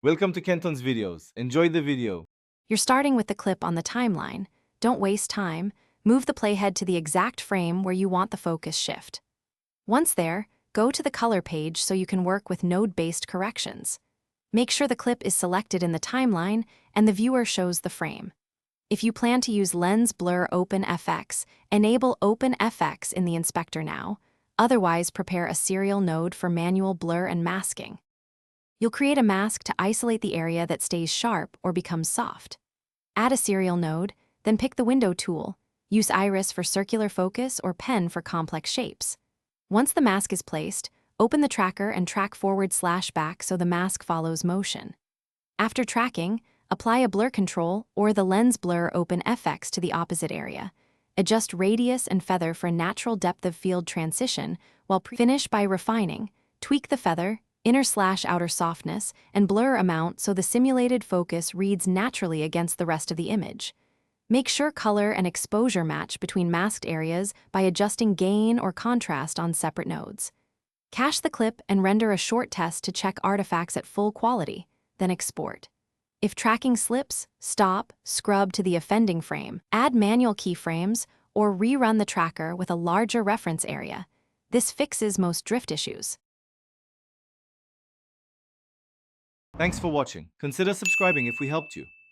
Welcome to Kenton's videos. Enjoy the video. You're starting with the clip on the timeline. Don't waste time. Move the playhead to the exact frame where you want the focus shift. Once there, go to the color page so you can work with node-based corrections. Make sure the clip is selected in the timeline and the viewer shows the frame. If you plan to use Lens Blur Open FX, enable Open FX in the inspector now. Otherwise, prepare a serial node for manual blur and masking. You'll create a mask to isolate the area that stays sharp or becomes soft. Add a serial node, then pick the window tool. Use iris for circular focus or pen for complex shapes. Once the mask is placed, open the tracker and track forward/back so the mask follows motion. After tracking, apply a blur control or the Lens Blur Open FX to the opposite area. Adjust radius and feather for natural depth of field transition while finish by refining. Tweak the feather, inner/outer softness, and blur amount so the simulated focus reads naturally against the rest of the image. Make sure color and exposure match between masked areas by adjusting gain or contrast on separate nodes. Cache the clip and render a short test to check artifacts at full quality, then export. If tracking slips, stop, scrub to the offending frame, add manual keyframes, or rerun the tracker with a larger reference area. This fixes most drift issues. Thanks for watching. Consider subscribing if we helped you.